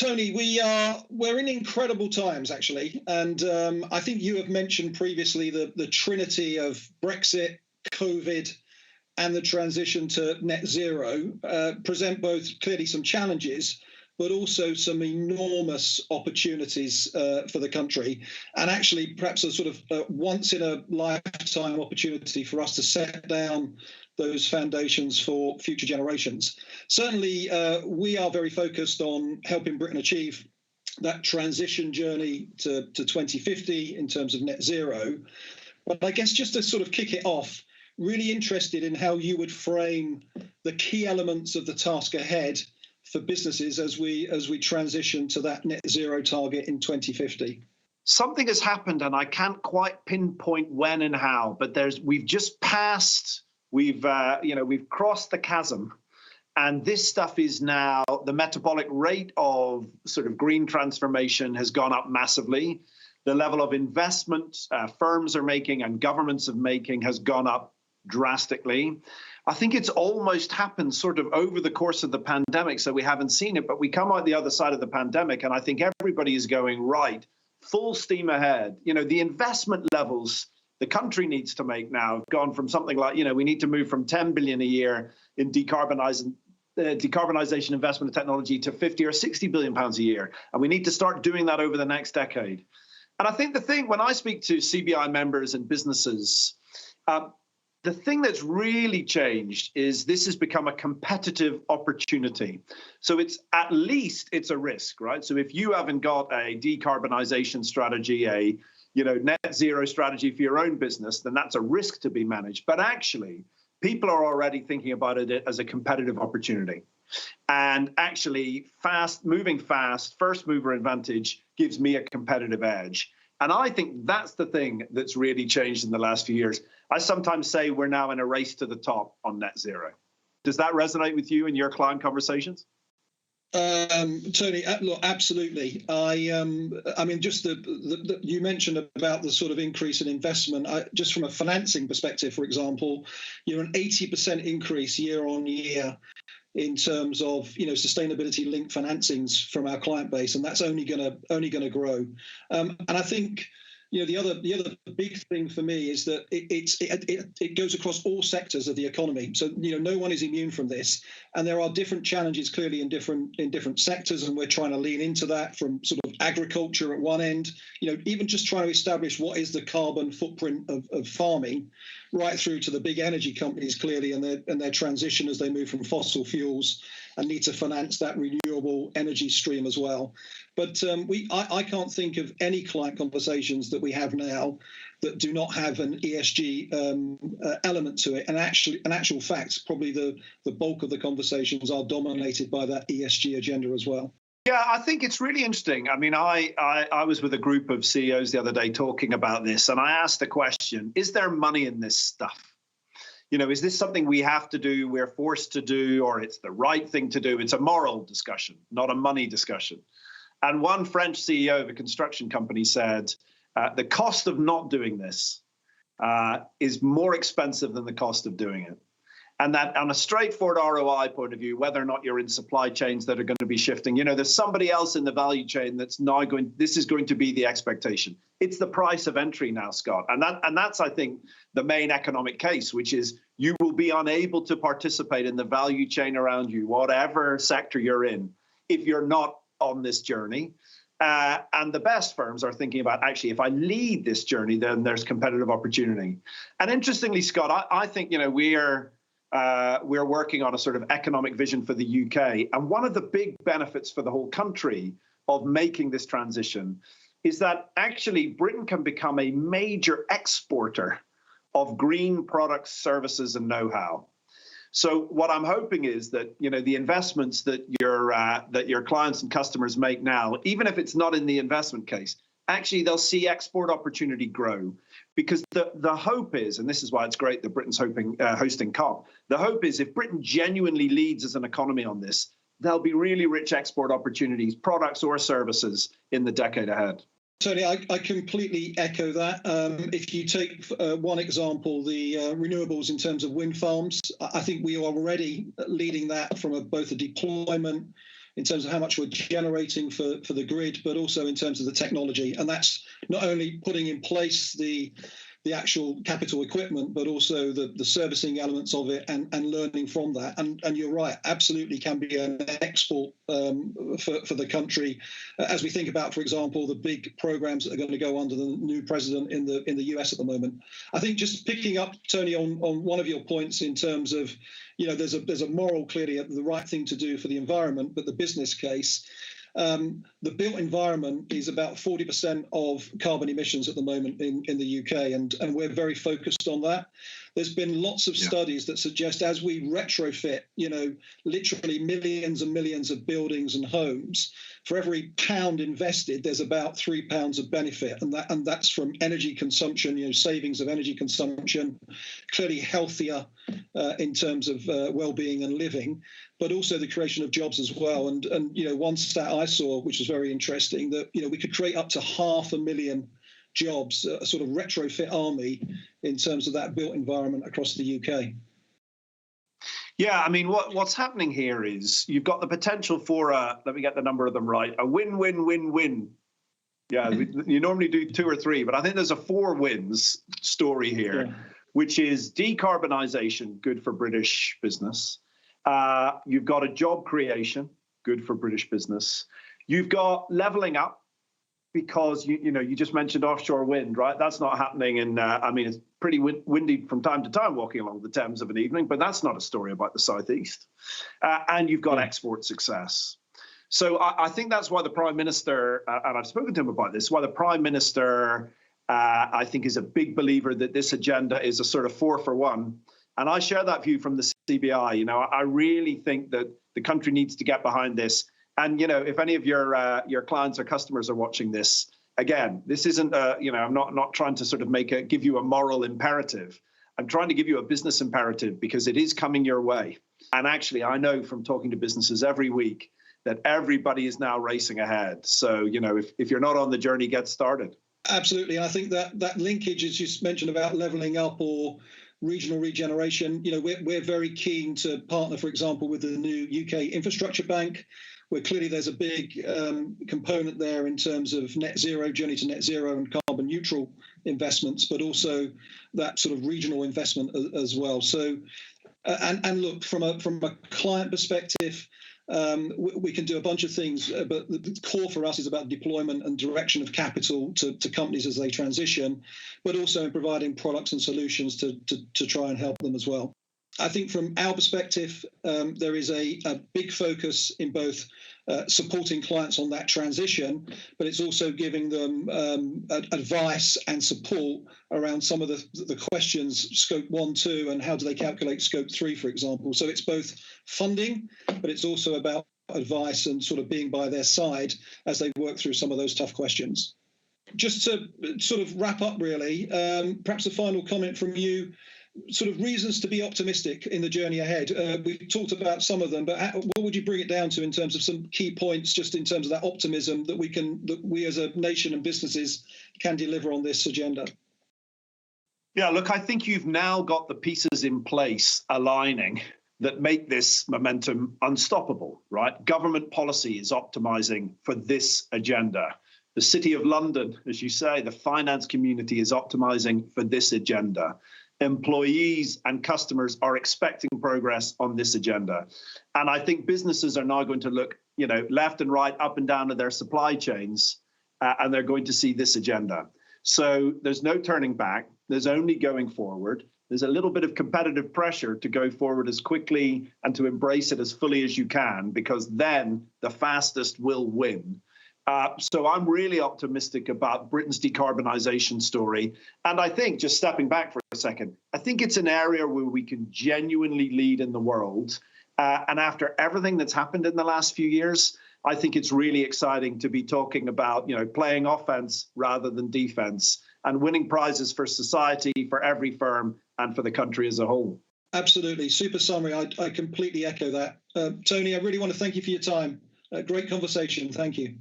Tony, we're in incredible times, actually, and I think you have mentioned previously the trinity of Brexit, COVID, and the transition to net zero present both clearly some challenges, but also some enormous opportunities for the country, and actually perhaps a sort of once in a lifetime opportunity for us to set down those foundations for future generations. Certainly, we are very focused on helping Britain achieve that transition journey to 2050 in terms of net zero. But I guess just to sort of kick it off, really interested in how you would frame the key elements of the task ahead for businesses as we transition to that net zero target in 2050. Something has happened, and I can't quite pinpoint when and how, but we've just passed. We've crossed the chasm, and this stuff is now the metabolic rate of sort of green transformation has gone up massively. The level of investment firms are making and governments are making has gone up drastically. I think it's almost happened sort of over the course of the pandemic, so we haven't seen it, but we come out the other side of the pandemic, and I think everybody is going right, full steam ahead. The investment levels the country needs to make now have gone from something like, we need to move from 10 billion a year in decarbonization investment and technology to 50 or 60 billion pounds a year. And we need to start doing that over the next decade. And I think the thing, when I speak to CBI members and businesses, the thing that's really changed is this has become a competitive opportunity. So it's a risk, right? So if you haven't got a decarbonization strategy, a net zero strategy for your own business, then that's a risk to be managed. But actually, people are already thinking about it as a competitive opportunity. And actually, moving fast, first mover advantage gives me a competitive edge. And I think that's the thing that's really changed in the last few years. I sometimes say we're now in a race to the top on net zero. Does that resonate with you in your client conversations? Tony, look, absolutely. I mean, just you mentioned about the sort of increase in investment. Just from a financing perspective, for example, an 80% increase year on year in terms of sustainability-linked financings from our client base, and that's only gonna grow. And I think the other big thing for me is that it goes across all sectors of the economy. So no one is immune from this, and there are different challenges clearly in different sectors, and we're trying to lean into that from sort of agriculture at one end, even just trying to establish what is the carbon footprint of farming, right through to the big energy companies clearly and their transition as they move from fossil fuels and need to finance that renewable energy stream as well. But I can't think of any client conversations that we have now that do not have an ESG element to it. And in actual fact, probably the bulk of the conversations are dominated by that ESG agenda as well. Yeah, I think it's really interesting. I mean, I was with a group of CEOs the other day talking about this, and I asked the question, is there money in this stuff? Is this something we have to do, we're forced to do, or it's the right thing to do? It's a moral discussion, not a money discussion. And one French CEO of a construction company said, the cost of not doing this is more expensive than the cost of doing it. And that on a straightforward ROI point of view, whether or not you're in supply chains that are going to be shifting, there's somebody else in the value chain that's now this is going to be the expectation. It's the price of entry now, Scott. And that's, I think, the main economic case, which is you will be unable to participate in the value chain around you, whatever sector you're in, if you're not on this journey. And the best firms are thinking about, actually, if I lead this journey, then there's competitive opportunity. And interestingly, Scott, I think, we're working on a sort of economic vision for the UK. And one of the big benefits for the whole country of making this transition is that actually Britain can become a major exporter of green products, services, and know-how. So what I'm hoping is that, the investments that your clients and customers make now, even if it's not in the investment case, actually they'll see export opportunity grow. Because the hope is, and this is why it's great that Britain's hosting COP, the hope is if Britain genuinely leads as an economy on this, there'll be really rich export opportunities, products or services in the decade ahead. Tony, I completely echo that. If you take one example, the renewables in terms of wind farms, I think we are already leading that from both a deployment, in terms of how much we're generating for the grid, but also in terms of the technology. And that's not only putting in place the actual capital equipment, but also the servicing elements of it and learning from that. And you're right, absolutely can be an export for the country as we think about, for example, the big programs that are going to go under the new president in the US at the moment. I think just picking up, Tony, on one of your points in terms of, there's a moral, clearly the right thing to do for the environment, but the business case. The built environment is about 40% of carbon emissions at the moment in the UK, and we're very focused on that. There's been lots of studies that suggest as we retrofit, literally millions and millions of buildings and homes, for every pound invested, there's about £3 of benefit, and that's from energy consumption, savings of energy consumption, clearly healthier in terms of well-being and living, but also the creation of jobs as well. And one stat I saw, which was very interesting, that we could create up to 500,000 jobs, a sort of retrofit army in terms of that built environment across the UK. Yeah, I mean, what's happening here is you've got the potential for let me get the number of them right, a win-win-win-win. Yeah, you normally do 2 or 3, but I think there's a 4 wins story here, which is decarbonisation, good for British business. You've got a job creation, good for British business. You've got levelling up, because you just mentioned offshore wind, right? That's not happening in, it's pretty windy from time to time walking along the Thames of an evening, but that's not a story about the Southeast. And you've got export success. So I think that's why the Prime Minister, and I've spoken to him about this, why the Prime Minister, I think, is a big believer that this agenda is a sort of 4 for 1. And I share that view from the CBI. I really think that the country needs to get behind this. And, if any of your clients or customers are watching this, again, this isn't, I'm not trying to sort of give you a moral imperative. I'm trying to give you a business imperative, because it is coming your way. And actually, I know from talking to businesses every week that everybody is now racing ahead. So, if you're not on the journey, get started. Absolutely. And I think that linkage, as you mentioned about levelling up or regional regeneration, we're very keen to partner, for example, with the new UK Infrastructure Bank, where clearly there's a big component there in terms of journey to net zero and carbon neutral investments, but also that sort of regional investment as well. So, and look, from a client perspective, we can do a bunch of things, but the core for us is about deployment and direction of capital to companies as they transition, but also in providing products and solutions to try and help them as well. I think from our perspective, there is a big focus in both supporting clients on that transition, but it's also giving them advice and support around some of the questions, scope 1, 2, and how do they calculate scope 3, for example. So it's both funding, but it's also about advice and sort of being by their side as they work through some of those tough questions. Just to sort of wrap up, really, perhaps a final comment from you. Sort of reasons to be optimistic in the journey ahead. We've talked about some of them, but what would you bring it down to in terms of some key points, just in terms of that optimism that we as a nation and businesses can deliver on this agenda? Yeah, look, I think you've now got the pieces in place aligning that make this momentum unstoppable, right? Government policy is optimizing for this agenda. The City of London, as you say, the finance community is optimizing for this agenda. Employees and customers are expecting progress on this agenda. And I think businesses are now going to look, left and right, up and down of their supply chains, and they're going to see this agenda. So there's no turning back. There's only going forward. There's a little bit of competitive pressure to go forward as quickly and to embrace it as fully as you can, because then the fastest will win. So I'm really optimistic about Britain's decarbonisation story. And I think, just stepping back for a second, I think it's an area where we can genuinely lead in the world. And after everything that's happened in the last few years, I think it's really exciting to be talking about, playing offense rather than defense, and winning prizes for society, for every firm, and for the country as a whole. Absolutely. Super summary. I completely echo that. Tony, I really want to thank you for your time. Great conversation. Thank you.